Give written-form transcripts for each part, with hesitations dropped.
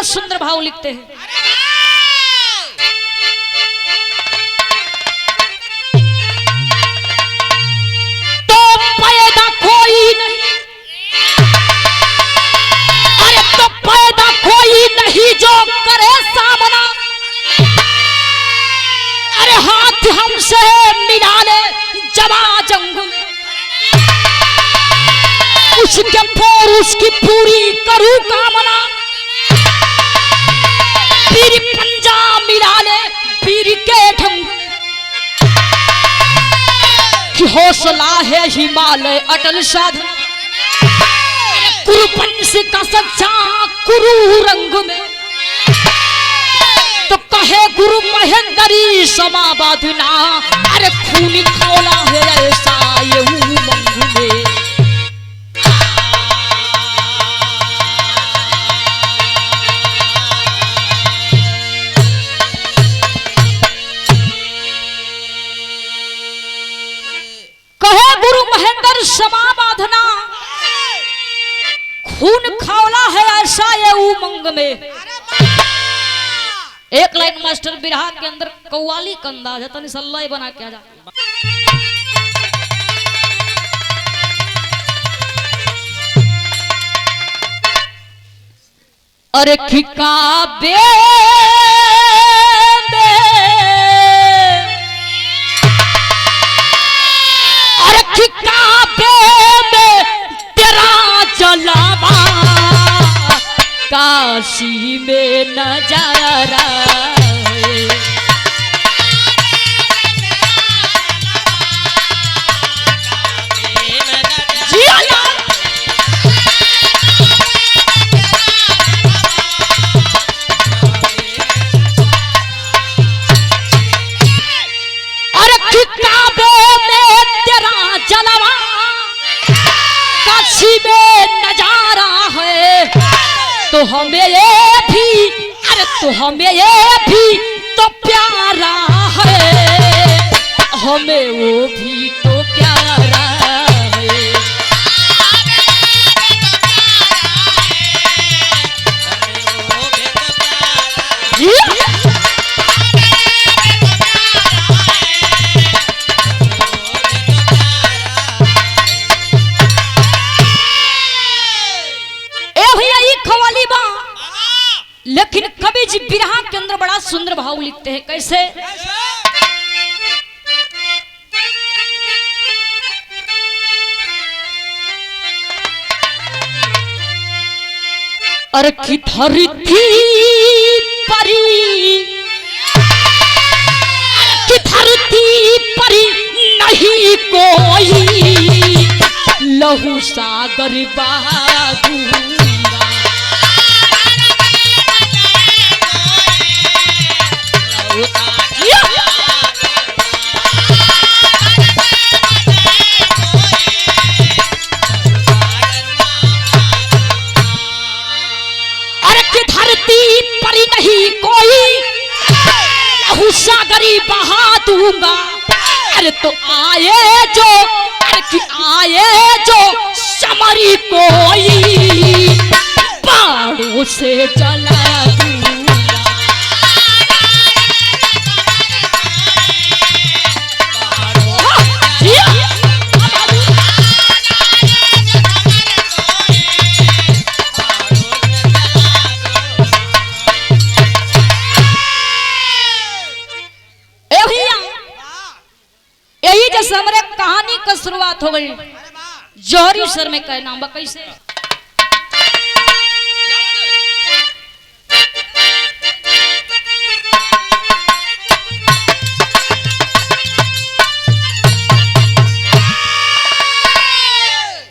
सुंदर भाव लिखते हैं। तो पैदा कोई नहीं, अरे तो पैदा कोई नहीं जो करे सामना, अरे हाथ हमसे मिला ले जवा जंग में, उसके पर उसकी पूरी करूं कामना, पीर पंजा मिला ले पीर के ढंग की हौसला है हिमालय अटल साधना, कुरुपंश का सच्चा कुरु रंग में, तो कहे गुरु महेंद्री समा बाधना, अरे खून खौला है ऐसा ये उमंग में। समा बांधना खून खौला है ऐसा ये उमंग में। एक लाइन मास्टर बिरहा के अंदर कव्वाली का अंदाज है, तनी सल्लाई बना के आ जा। अरे खिका बे काशी में नजारा अरे किताबों में तेरा जलवा, काशी में नजारा है, तो हमें ये भी, अरे तो हमें ये भी तो प्यारा है, हमें वो भी तो प्यारा है। लेकिन कवि जी बिरहा के अंदर बड़ा सुंदर भाव लिखते हैं। कैसे? अरे की धरती परी, की धरती परी नहीं कोई, लहू सागर बहादुर, सागरी बहा दूंगा। अरे तो आए जो, अरे कि आए जो समरी कोई, बाणों से जला दूंगा। जैसे हमारे कहानी का शुरुआत हो गई जौहरी सर में कहना बा कैसे?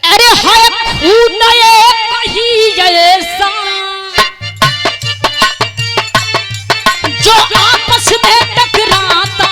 अरे है खून कहीं जैसा जो आपस में टकराता,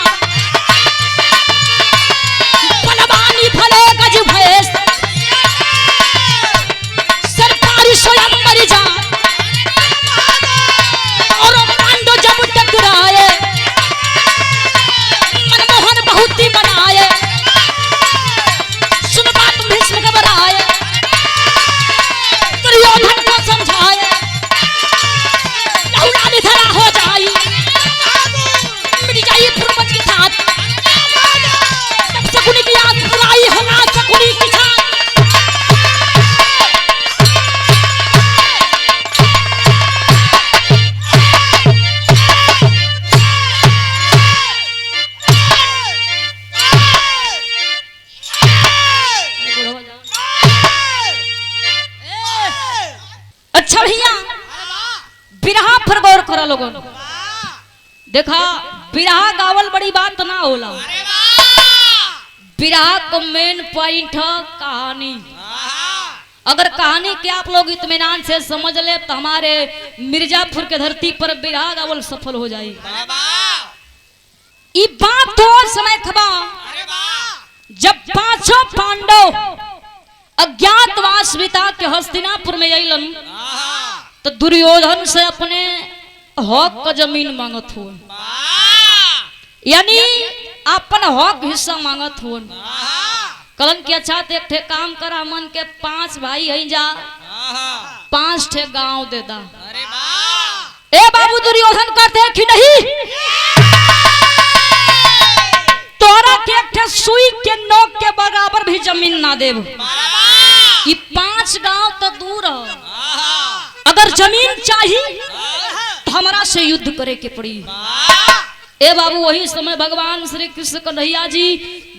करा लोगन। देखा बिरहा गावल बड़ी बात ना होला, बिरहा को मेन पॉइंट है कहानी। अगर कहानी के आप लोग इत्मीनान से समझ ले तो हमारे मिर्जापुर के धरती पर बिरहा गावल सफल हो जाए। ये बात तो समय खबा जब पांचों पांडव अज्ञातवास बिता के हस्तिनापुर में अइलन तो दुर्योधन से अपने हक का जमीन मांगत हो, यानी अपन हक हिस्सा मांगत हो। कलन के अच्छा एक ठे काम करा, मन के 5 भाई है जा 5 ठे गांव दे दा। ए बाबू दुर्योधन करते कि नहीं, तोरा के एक ठे सुई के नोक के बराबर भी जमीन ना देब। ये 5 गांव तो दूर है, अगर जमीन चाहिए तो हमरा से युद्ध करे के पड़ी। ए बाबू वही समय भगवान श्री कृष्ण कन्हैया जी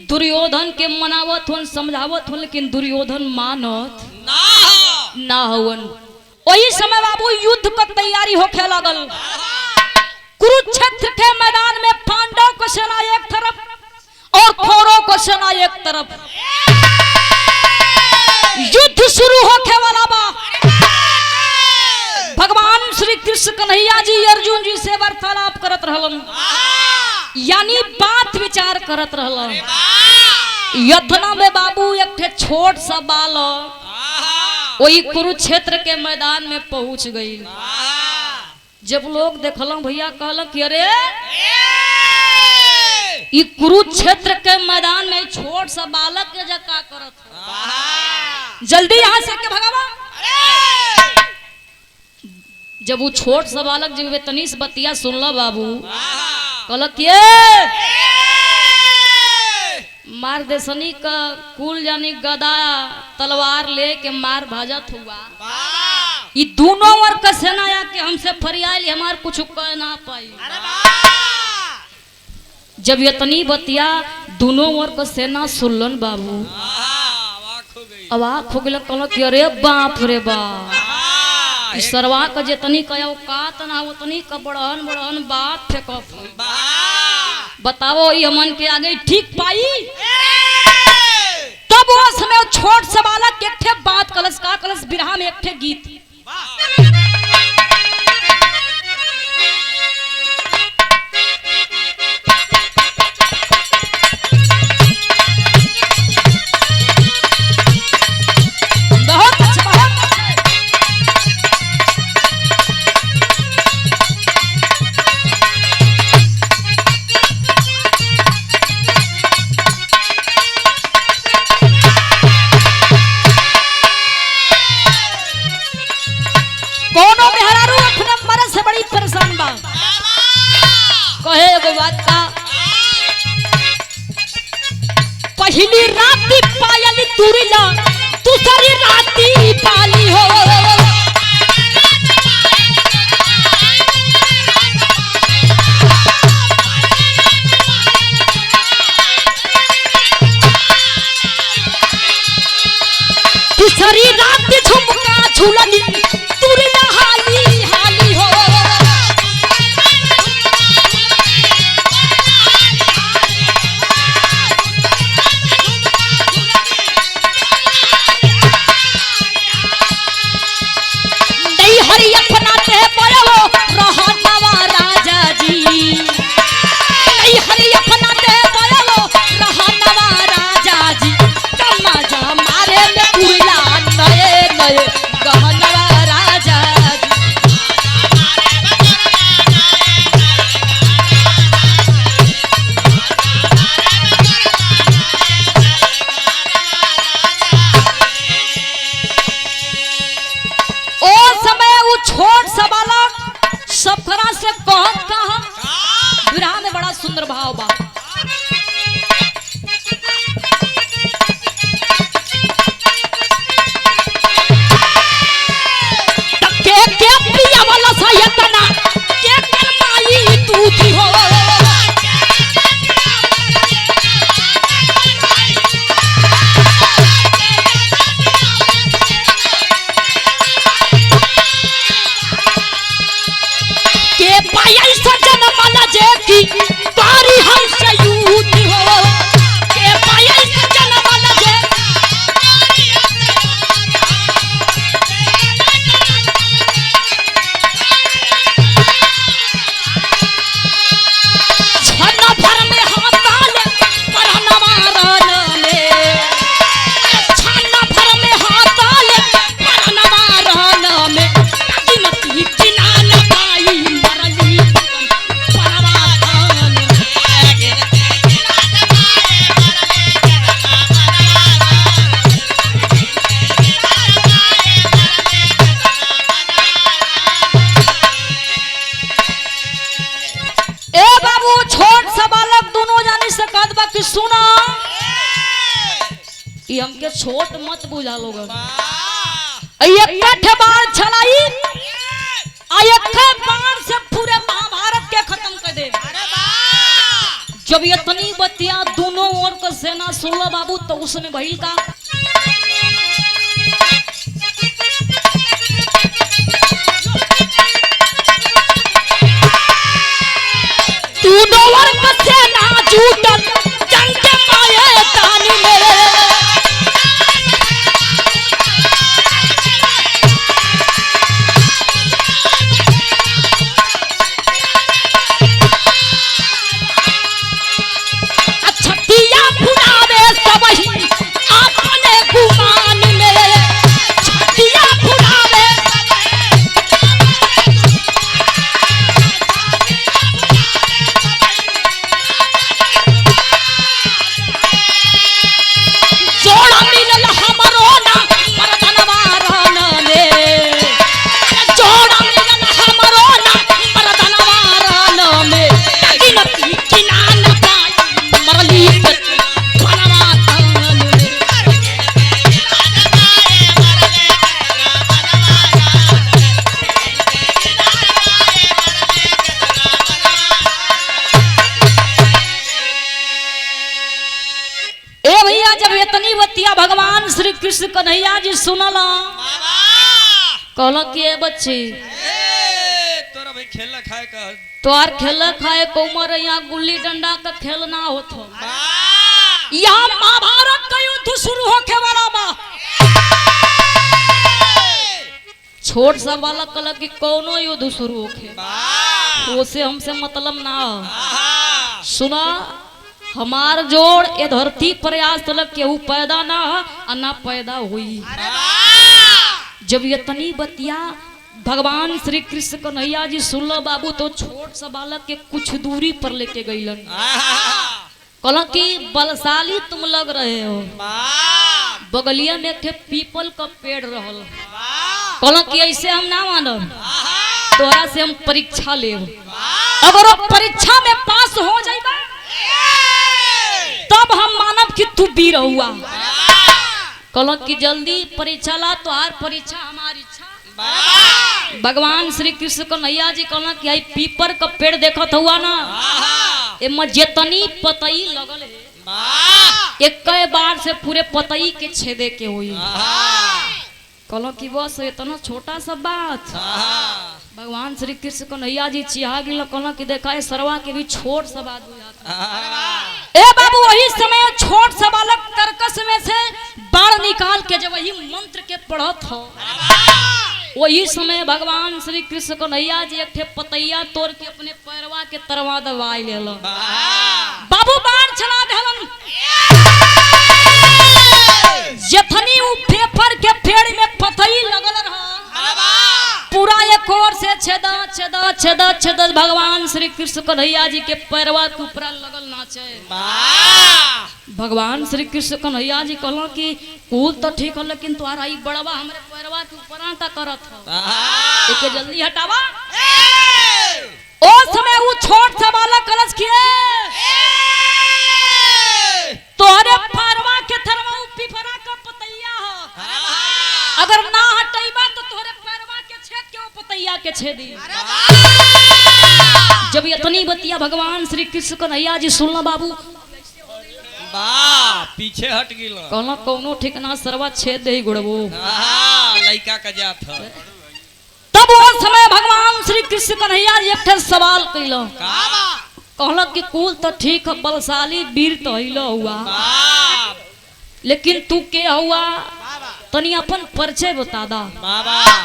दुर्योधन के मनावत हुन, समझावत हुन, लेकिन दुर्योधन मानत ना हवन। वही समय बाबू युद्ध का तैयारी होखे लगल। कुरुक्षेत्र के मैदान में पांडव को सेना एक तरफ और कौरव को सेना एक तरफ, युद्ध शुरू होखे वाला बा। भगवान श्री कृष्ण कन्हैया जी अर्जुन जी से वार्तालाप करत रहलन, यानी बात विचार करत रहलन। यतना में बाबू एक ठे छोट सा बालक वही कुरुक्षेत्र के मैदान में पहुंच गई। जब लोग देखल भैया कहल कि अरे ये कुरुक्षेत्र के मैदान में छोट सा बालक के जका करत, जल्दी यहाँ से के भगावा। जब वो छोट सा बालक जब तनीस बतिया सुनला बाबू कहल मार देसनी का कुल जानी गदा तलवार लेके मार भाजत हुआ। ये दोनों वर्ग का सेना आके हमसे फरियाली हमार कुछ कह ना पाई। जब इतनी बतिया दोनों वर्ग का सेना सुनलन बाबू अवाक हो गए, कहल कि अरे बाप रे बाप, सरवा का जितनी कया औकात ना उतनी का बड़हन बड़हन बात फेंक। बताओ ये हमन के आगे ठीक पाई। तब वो समय छोट सा बालक एक ठे बात कलश का कलश बिरहा में एक ठे गीत। पहली राती पायल तुरला दूसरी राती पाली हो, दूसरी रात झुमका झूलनी तुरला हाली हाली हो। हरी अपना ते पयो रहा नवा राजा जी, नहीं हरी अपना ते पयो रहा नवा राजा जी, कमा जा मारे में कुला नए नए गहनवा कि सुना ये हमके छोट मत बुझा लोग एक बार चलाई बार से पूरे महाभारत के खत्म कर दे। जब ये तनी बतिया दोनों ओर का सेना सुनला बाबू तो उसमें भइल का दोनों ओर का सेना जुटल जंग के माये तानी में भगवान श्री कृष्ण कन्हैया जी सुनला कहला कि बच्चे तोरा भाई खेल खाए का तोर खेल खाए को उमर यहाँ गुल्ली डंडा का खेल ना होत हो यहाँ महाभारत का युद्ध शुरू होके वाला बा। छोट सा वाला कल की कोनो युद्ध शुरू होके उसे हमसे मतलब ना सुना हमार जोड़ ये धरती प्रयास तलक केहू पैदा ना और ना पैदा हुई। जब ये तनी बतिया भगवान श्री कृष्ण कन्हैया जी सुनलो बाबू तो छोट सा बालक के कुछ दूरी पर लेके गईलन कहला कि बलशाली तुम लग रहे हो। बगलिया में एक पीपल का पेड़ रहल कहला कि ऐसे हम ना मानब तोरा से हम परीक्षा लेब अगर वो परीक्षा में पास हो जाएगा तब हम मानब कि तू वीर हुआ। कहलो कि जल्दी परीक्षा ला तो हर परीक्षा हमारी इच्छा। भगवान श्री कृष्ण कन्हैया जी कहला कि आई पीपर का पेड़ देखत हुआ ना एमा जेतनी पतई लगल है एक बार से पूरे पतई के छेदे के हुई। कहलो कि बस इतना छोटा सा बात। भगवान श्री कृष्ण कन्हैया जी चिहा गिल कहला कि देखा है सरवा के भी छोट सा बात बुझाता ए बाबू वही समय छोट सा बालक कर्कश में से बाण निकाल के जब वही मंत्र के पढ़त हो वही समय भगवान श्री कृष्ण कन्हैया जी एक पतैया तोड़ के अपने पैरवा के तरवा दबाई ले लो बाबू बाण चला देलन जथनी उ पेपर के पेड़ में पतई लगल रहा पूरा एक ओर से छेदा छेदा छेदा छेदा भगवान श्री कृष्ण कन्हैया जी के पैरवा के ऊपर लगल नाचे। भगवान श्री कृष्ण कन्हैया जी कहलो कि कूल तो ठीक हो लेकिन तुम्हारा ई बड़वा हमरे पैरवा के ऊपर आटा करत हो एके जल्दी हटावा। ओ समय वो छोट सा बालक कलश किए तोहरे पैरवा के थरवा पिपरा का पतैया हो अगर ना हटाईबा तो तोहरे पैरवा के छेद के वो पतैया के छेदी। जब इतनी बतिया भगवान श्री कृष्ण कन्हैया जी सुनला बाबू पीछे हट गिल कहला कोनो ठिकाना सरवा छेद दे गुड़बो लइका का जात ह। तब वो समय भगवान श्री कृष्ण कन्हैया जी एक सवाल कइलो कहला कि कुल तो ठीक है बलशाली वीर तो हिलो हुआ लेकिन तू के हुआ तनी अपन परिचय बता दा।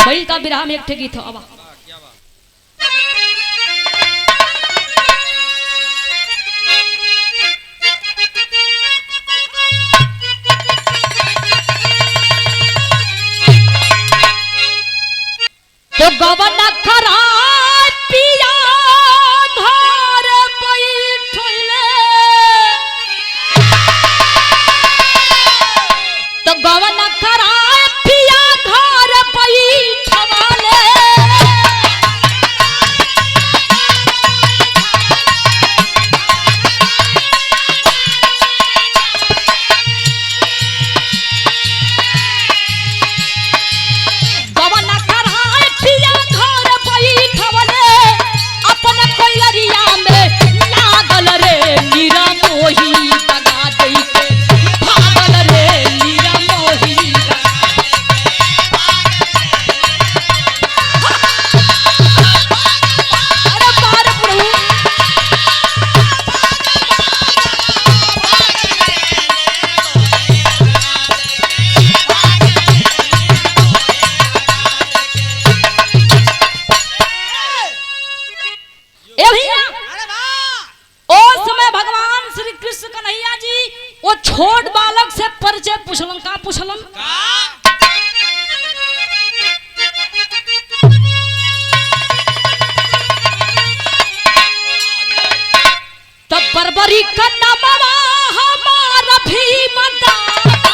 भाई का विराह में एक ठे गीत अब तो गवन खरा पिया धार बैठले तो गवन खरा पिया धार बैठवाले छोट बालक से परिचय पूछलन। का पूछलन? तब बर्बरी का नामवा हमारा भीम दादा।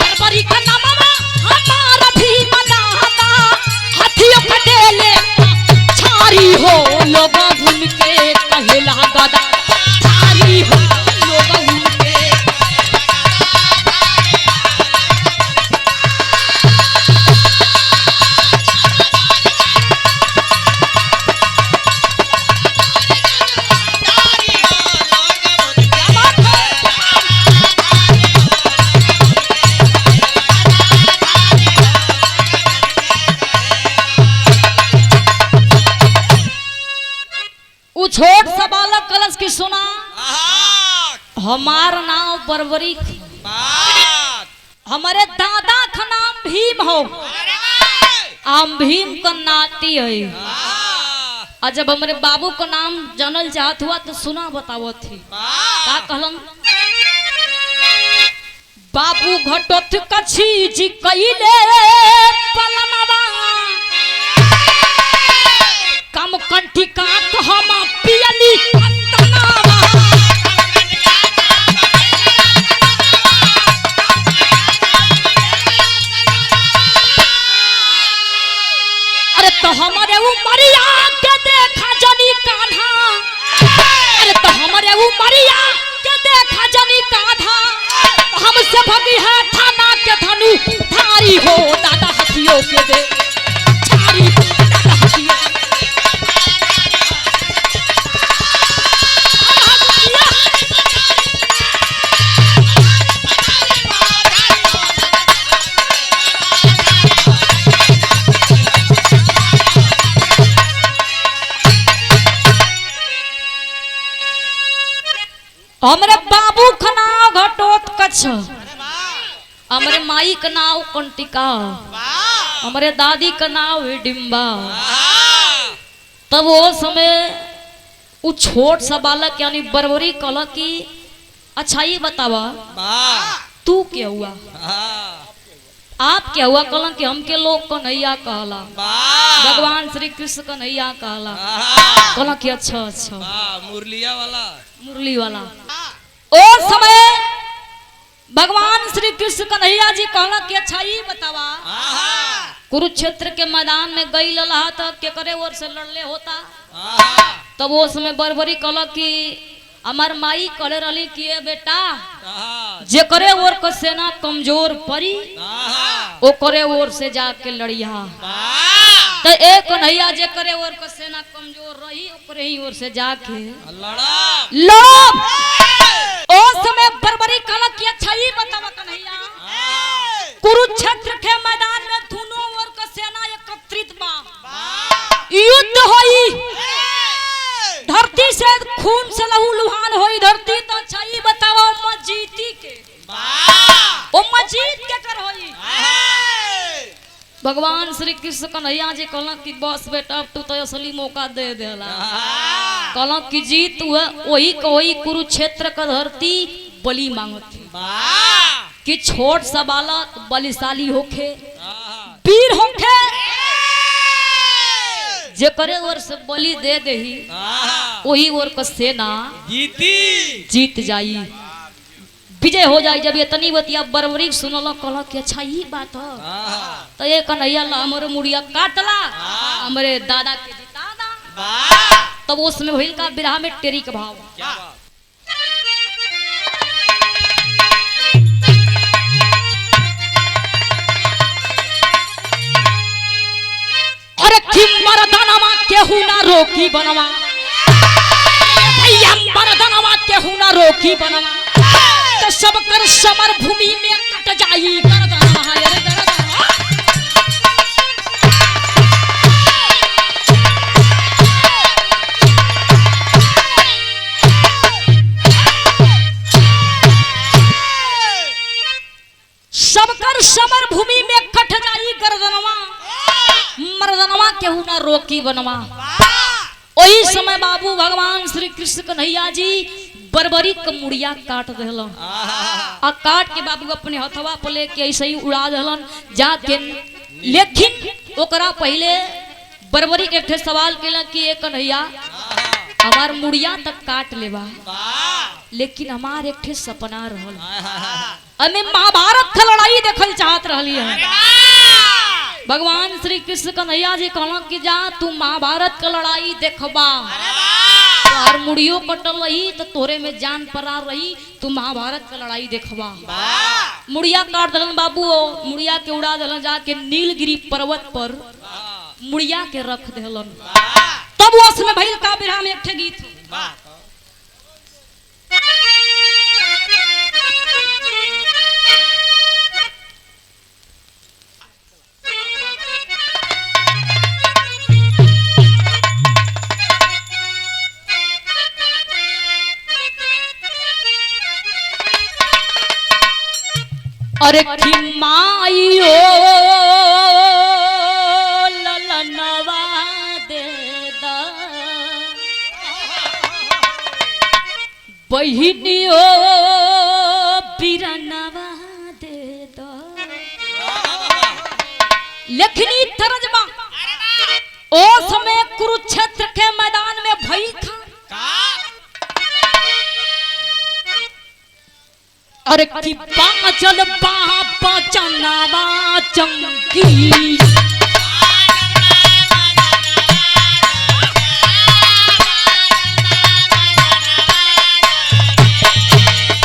बर्बरी का नामवा हमारा भीम दादा। हाथियों का डेले छारी हो लोग घूम के कहला गदा। छारी हो लोग घूम के। छोट सा बालक कलश की सुना, हमार नाम बर्बरी, हमारे दादा का नाम भीम हो, हम भीम का नाती है। और जब हमारे बाबू का नाम जानल चाहत हुआ तो सुना बताओ थी। का कहलन? बाबू घटोथ कछी जी कइले पलनवा। कम कंठी का हम पियली अंतनावा। अरे तो हमारे उमरिया के देखा जनी कान्हा। अरे तो हमारे उमरिया के देखा जनी कान्हा। हमसे भगी है थाना के धनु धारी हो दादा। हथियों के दे छारी हो दादा। हथियों हमरे बाबू का नाम घटोत कछ, हमरे माई का नाम कंटिका, हमरे दादी का नाम हिडिम्बा। तब वो समय वो छोट सा बालक यानी बर्बरी कहला कि अच्छा ये बतावा तू क्या हुआ, आप क्या हुआ? कहला कि हमके लोग कन्हैया कहला, भगवान श्री कृष्ण कन्हैया कहला। कहला कि अच्छा अच्छा मुरलिया वाला, मुरली वाला। ओ समय भगवान श्री कृष्ण कन्हैया जी कहला कि अच्छा ये बतावा, कुरुक्षेत्र के मैदान में गई लला था के करे और से लड़ले होता। तब वो समय बर्बरी कहला कि हमार माई कहले रही कि बेटा जे करे और को सेना कमजोर पड़ी ओ करे और से जाके लड़िया। तो एक कन्हैया जे करे और को सेना कमजोर रही ओकरे ही ओर से जाके लड़ो। ओ समय बर्बरी कहला कि अच्छा ही बतावा कन्हैया, कुरुक्षेत्र के मैदान में दोनों ओर का सेना एकत्रित बा, युद्ध होई, धरती से खून से लहू लुहान होई धरती। तो अच्छा ही बतावा मजीती के ओ मजीत के कर होई। भगवान श्री कृष्ण कन्हैया जी कहला कि बस बेटा अब तू तो असली मौका दे देला। कहला कि जीत हुआ वही कोई कुरुक्षेत्र का धरती बलि मांगत कि छोट सा बालक बलिशाली होखे, वीर होखे, जे करे और से बलि दे देही वही और का सेना जीत जाई, विजय हो जाए। जब इतनी बतिया बर्बरी सुनल कहला कि अच्छा ही बात है। तो ये कन्हैया ला हमारे मुड़िया काटला, हमारे दादा के जिता दा। तब उसमें भइल का बिरहा में टेरी के भाव। अरे कि मर्दानवा केहू ना रोकी बनवा, भैया मर्दानवा केहू ना रोकी बनवा। तो सब कर समर भूमि में कट जाई गर्दनवा। अरे गर्दनवा सब कर समर भूमि में कट जाई गर्दनवा, मर्दनवा केहू ना रोकी बनवा। वही समय बाबू भगवान श्री कृष्ण कन्हैया जी बरबरी क मुड़िया काट देलन आ काट के बाबू अपने हथवा पर लेके ऐसे ही उड़ा देलन जाके। लेकिन ओकरा पहले बरबरी के ठे सवाल केला कि ए कन्हैया हमार मुड़िया तक काट लेबा, लेकिन हमार एक ठे सपना रहल, हमें महाभारत का लड़ाई देखल चाहत रहली है। भगवान श्री कृष्ण कन्हैया जी कहलन कि जा तू महाभारत का लड़ाई देखबा, और मुड़ियो कटल रही तो तोरे में जान परार रही, तू महाभारत का लड़ाई देखबा। मुड़िया काट दलन बाबू, मुड़िया के उड़ा दलन जाके नीलगिरी पर्वत पर मुड़िया के रख देलन। तब वो समय भइल का बिरहा में एक ठे गीत अरे कि माइयो ललनवा दे दा, बहिनियो बिरनवा दे दा। लेखनी तरजमा ओ समय कुरुक्षेत्र के मैदान में भई था। अरे कि बाचल बापा चनावा चंकी,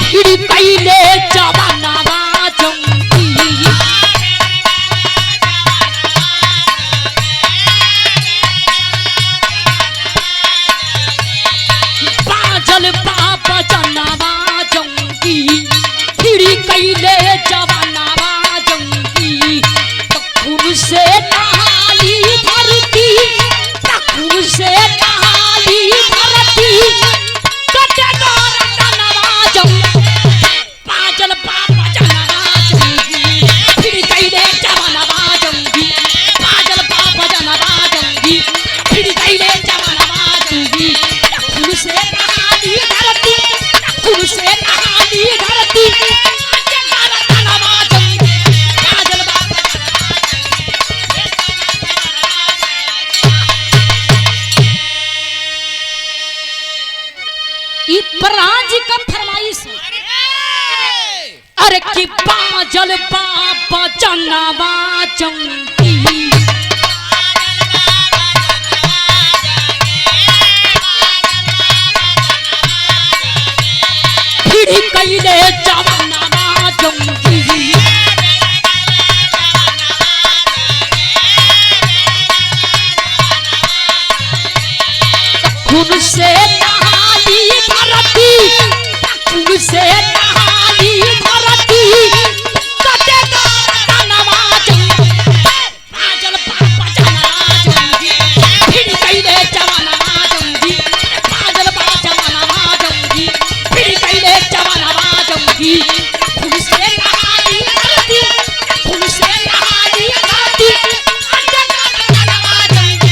फिर कैले जवानावा चंकी, बाचल बापा चनावा चंकी, कैले जवानावा जंगी। खून से नहाली धरती, खून से नहाली धरती, कटेगा रतनवा जंगी। पाजल बापा जनवा जंगी, फिर कैले जवानावा जंगी। पाजल बापा जनवा जंगी, फिर कैले जवानावा जंगी। खून से नहाली धरती, खून से नहाली धरती, प्राण जी का फरमाइश। अरे कि बाजल बापा चनावा चंकी, फिर कैले जवानावा जंगी। खून से नहाली धरती, खून से नहाली धरती, कटेगा रतनवा जंगी। बाजल बापा चनावा जंगी, फिर कैले जवानावा जंगी। बाजल बापा चनावा जंगी, फिर कैले जवानावा जंगी। खून से नहाली धरती, खून से नहाली धरती, कटेगा रतनवा जंगी।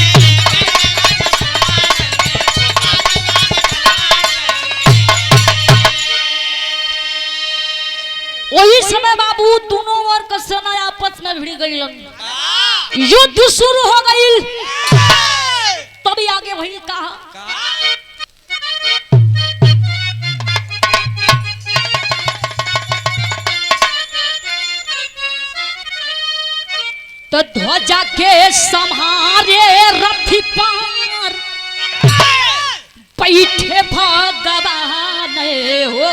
वही समय बाबू दोनों ओर का सेना आपस में भिड़ गई, युद्ध शुरू हो गई। तभी आगे वही कहा तो ध्वजा के सम्हारे रथी पार, बैठे भगवान हो।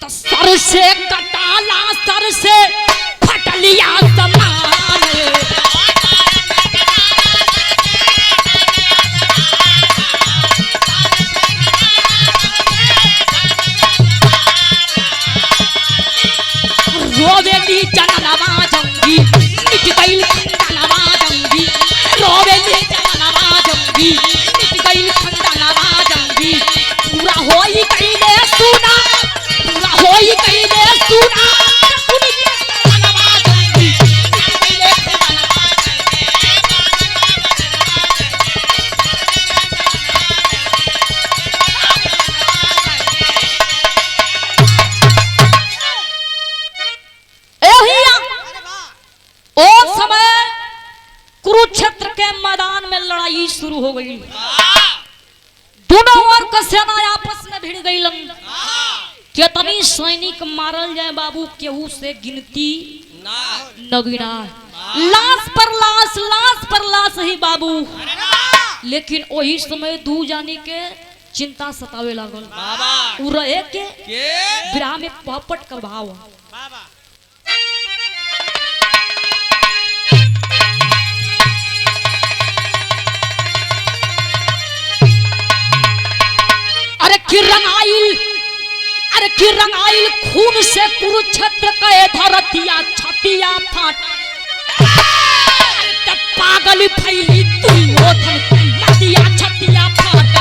सर से कटाला, सर से फटलिया समान, रोवेली जननवा जंगी, मिट गई खंडनवा जंगी। रोवेली जननवा जंगी, मिट गई खंडनवा जंगी। पूरा होई कैले सुना, पूरा होई कैले सुना, शुरू हो गई। दोनों ओर का सेना आपस में भिड़ गई। कितनी सैनिक मारल जाए बाबू, केहू से गिनती न गिना। लाश पर लाश, लाश पर लाश ही बाबू। लेकिन वही समय दू जानी के चिंता सतावे लागल। उ रहे के विराह में पहपट का भाव। अरे कि रंगाइल खून से कुरुक्षेत्र का धरतिया छतिया फाट। तब पागल फैली दुर्योधन छतिया छतिया फाट।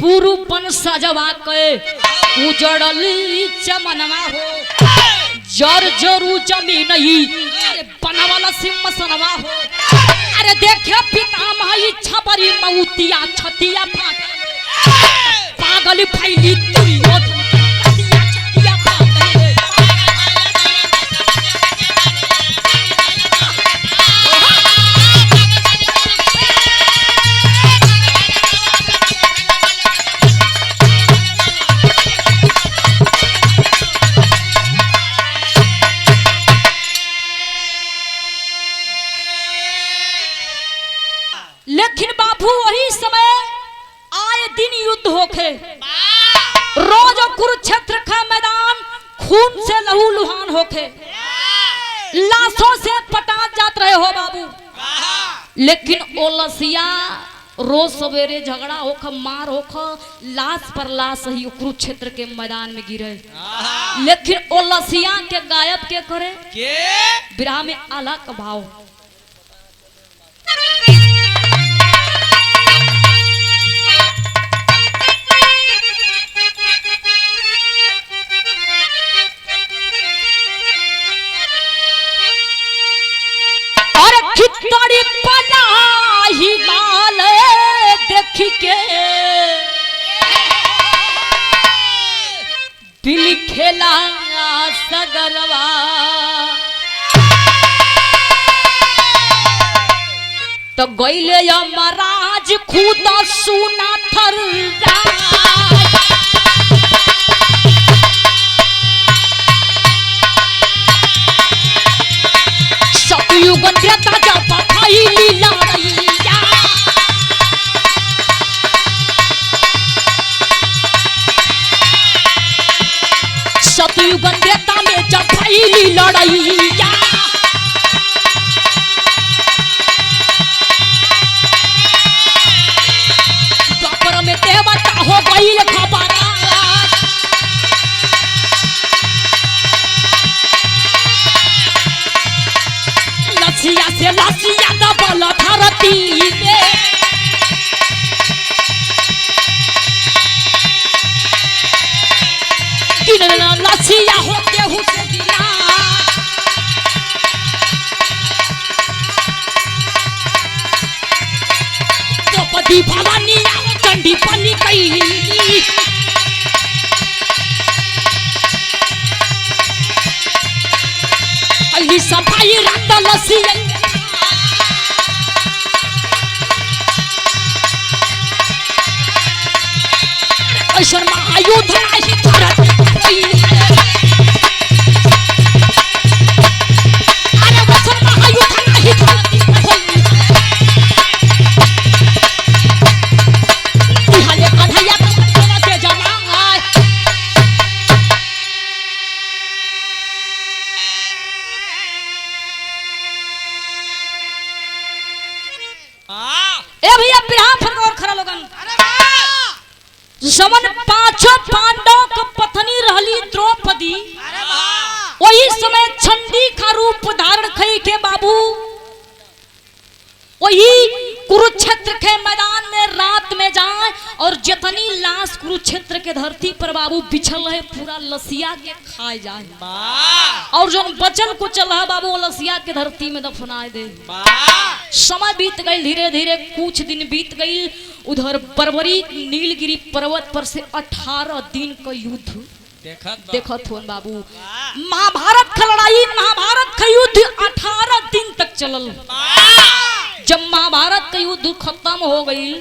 पूरुपन सजवा के उजड़ली चमनवा हो। जर जरू जमीन ही अरे बनवाला सिंहासनवा हो। अरे देखे पितामह इच्छा बरी मऊतिया छतिया फाट। पागल फैली दुर्योधन छतिया छतिया फाट। लेकिन बाबू वही समय आए दिन युद्ध होखे। रोज कुरुक्षेत्र का मैदान खून से लहू लुहान होखे। लाशों से पटा जात रहे हो बाबू। लेकिन ओलसिया रोज सवेरे झगड़ा होख, मार होख, लाश पर लाश ही कुरुक्षेत्र के मैदान में गिरे। लेकिन ओलसिया के गायब के करे विराह में आला का भाव। खितड़ी पनाही माल देख के दिल खेला सगरवा। तो गईले यमराज खुद सुना थर। युगन त्रेता जब फैली लड़ैया। सतयुगन त्रेता में जब फैली लड़ैया। द्वापर में देवता हो गईल खबरा। लसिया से लसिया दबल धरती में। गिनना लसिया हो केहू से गिना। द्रौपदी भवानी चंडी बनी गई। अली सफाई रात लसिया। ऐसा महायुद्ध नहीं करत। अरे वैसा महायुद्ध नहीं करत। तिहाले कन्हैया के जमा। ए भैया बिहार फर और खरा लोगन। समन पांचों पांडव का पत्नी रहली द्रौपदी। वही समय चंडी का रूप धारण कई के बाबू वही कुरुक्षेत्र के मैदान में रात में जाए और जितनी लाश कुरुक्षेत्र के धरती पर बाबू बिछल है पूरा लसिया के खाए जाए वाह और जो बचल को चल है बाबू वो लसिया के धरती में दफनाए दे। वाह समय बीत गई, धीरे धीरे कुछ दिन बीत गई। उधर बर्बरी नीलगिरी पर्वत पर से 18 दिन का युद्ध देखत हो बाबू। महाभारत का लड़ाई, महाभारत का युद्ध 18 दिन तक चलल। जब महाभारत का युद्ध खत्म हो गई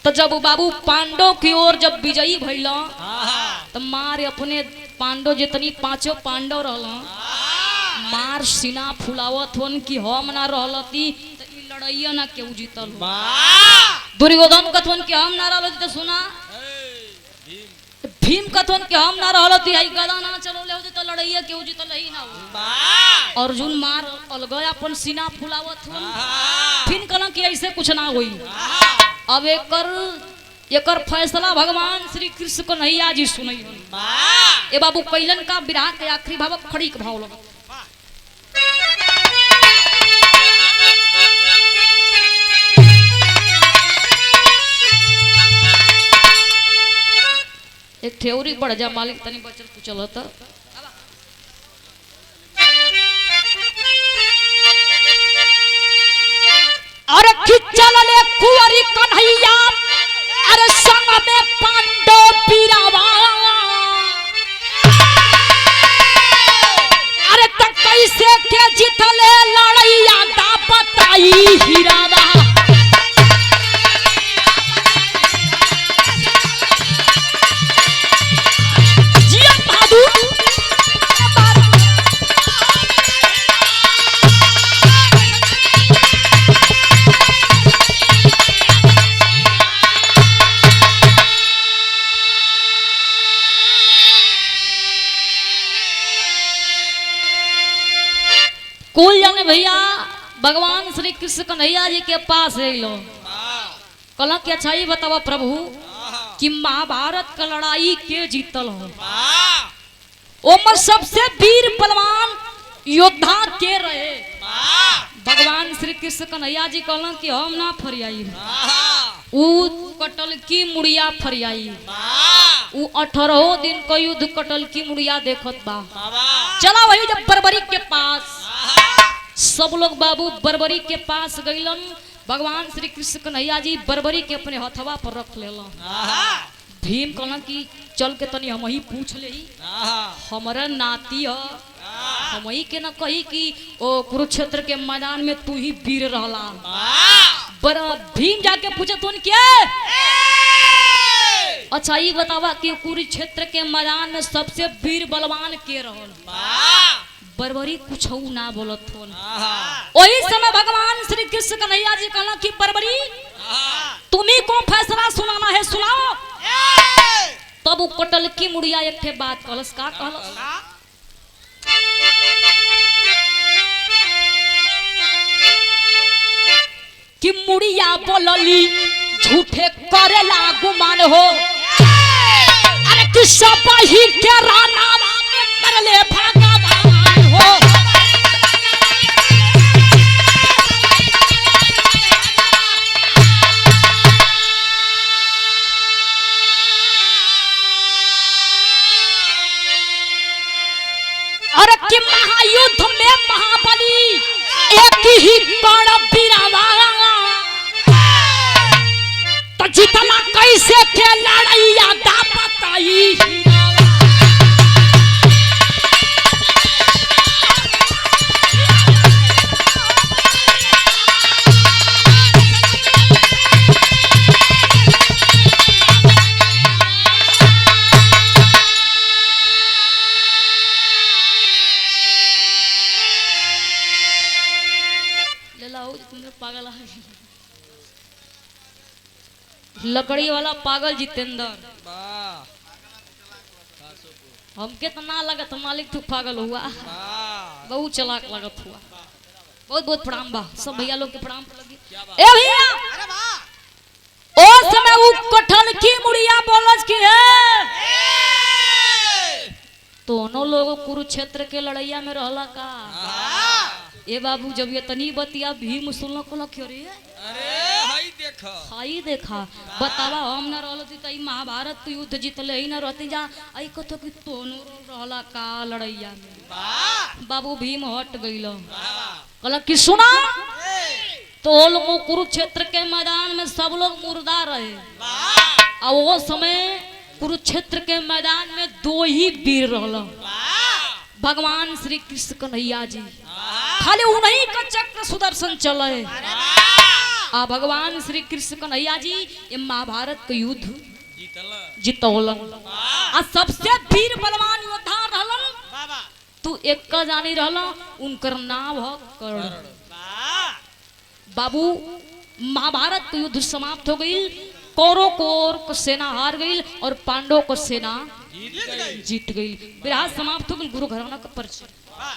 तो जब बाबू पांडव की ओर जब विजयी भइल तो मार अपने पांडव जितनी 5 पांडव रहल मार सीना फुलावत होन कि हम ना रहलती तो ई लड़ाइया ना केहू जीतल। दुर्योधन कथन कि हम ना रहलती तो सुना भीम कथन कि हम ना रहलती आई गदा ना चलोले होती तो लड़ाइया केहू जीतल ही ना हो। अर्जुन मार अलग अपन सीना फुलावत होन फिर कहला कि ऐसे कुछ ना होई। अब एकर फैसला भगवान श्री कृष्ण को नहीं आज ही सुनई ए बाबू कैलन का विराह के आखिरी भाव खड़ी के भाव लगा। एक थ्योरी बढ़ जा मालिक तनी बचल पूछल होता अरे खिचल ले कुंवरी कन्हैया अरे संग में पांडव बीरावा अरे त कैसे के जीतले लड़ैया दा बताई हीरावा। जिया बहादुर कुल जाने भैया भगवान श्री कृष्ण कन्हैया जी के पास है लो कल के अच्छा ही बतावा प्रभु कि महाभारत का लड़ाई के जीतल हो ओमर सबसे वीर बलवान योद्धा के रहे। भगवान श्री कृष्ण कन्हैया जी कहलन कि हम ना फरियाई ऊ कटल की मुड़िया फरियाई ऊ 18 दिन का युद्ध कटल की मुड़िया देखत बा। चला वही जब बर्बरी के पास सब लोग बाबू बर्बरी के पास गईलन। भगवान श्री कृष्ण कन्हैया जी बर्बरी के अपने हथवा पर रख लेलन। भीम कहलन कि चल के तनी हम ही पूछ ले हमारा नाती ह हम ही के न कही कि ओ कुरुक्षेत्र के मैदान में तू ही वीर रहला। भीम जाके पूछे तुन क्या अच्छा ये बतावा कि कुरुक्षेत्र के मैदान में सबसे वीर बलवान के रहल। बर्बरी कुछ ना बोलत हो। वही समय भगवान श्री कृष्ण कन्हैया जी कहला कि बर्बरी तुम्ही को फैसला सुनाना है सुनाओ। तब वो कटल की मुड़िया एक ठे बात कहलस का कहलस कि मुड़िया बोलली झूठे करेला गुमान हो अरे कि सपाही के राना में मरले भगवान हो। अरे कि महायुद्ध में महाबली एक ही कण बीरावा तो जितना कैसे के लड़ैया दा बताई। पागल लकड़ी वाला पागल जितेंद्र हमके तो ना लगत मालिक तू पागल हुआ बहुत चलाक लगत हुआ। बहुत बहुत प्रणाम बा सब भैया लोग के प्रणाम लगी। ए भैया ओ समय वो कटहल की मुड़िया बोलस की है दोनों लोग कुरुक्षेत्र के लड़ैया में रहला का। ए बाबू जब ये तनी बतिया भीम सुनलो को क्यों रे अरे हाय देख देखो खाई देखा बतावा हम न रहती तो महाभारत तो युद्ध जीतले ही न रहती जा आई कथो कि तोनो रहला का लड़ैया में वाह बाबू भीम हट गइल वाह कहला कि सुना तो लोग कुरुक्षेत्र के मैदान में सब लोग मुर्दा रहे वाह और वो समय कुरुक्षेत्र के मैदान में दो ही वीर रहला वाह भगवान श्री कृष्ण कन्हैया जी वाह खाली उन्हीं का चक्र सुदर्शन चले वाह आ भगवान श्री कृष्ण कन्हैया जी ये महाभारत के युद्ध जीतल जितौलन वाह आ सबसे वीर बलवान योद्धा रहलन बाबा तू एक का जानी रहला उनकर नाम ह कर्ण वाह बाबू महाभारत के युद्ध समाप्त हो गई कौरव को सेना हार गई और पांडव को सेना जीत गई जीत गई विराह समाप्त हो गई गुरु घराना का परिचय वाह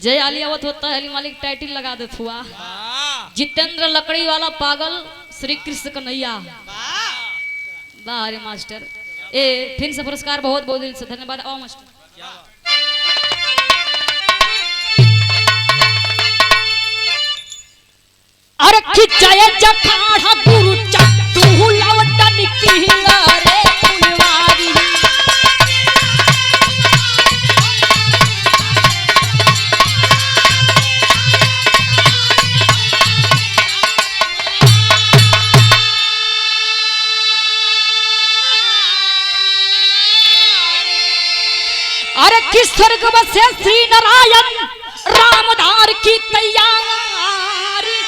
जय आलियावत होता है मालिक टाइटिल लगा दे हुआ वाह जितेंद्र लकड़ी वाला पागल श्री कृष्ण कन्हैया वाह वाह रे मास्टर ए फिर से पुरस्कार बहुत बहुत दिल से धन्यवाद आओ मास्टर क्या अरे खिंचाए जखाड़ा गुरु चट्टू लवटन की रे फुलवारी अरे किस स्वर्ग बसे श्री नारायण रामधार की तैयारी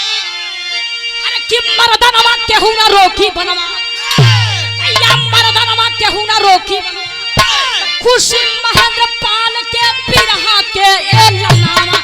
अरे कि मर्दनवा केहू ना रोकी बनवा या मर्दनवा केहू ना रोकी बनवा खुशी महेंद्र पाल के बिरहा के ए लनावा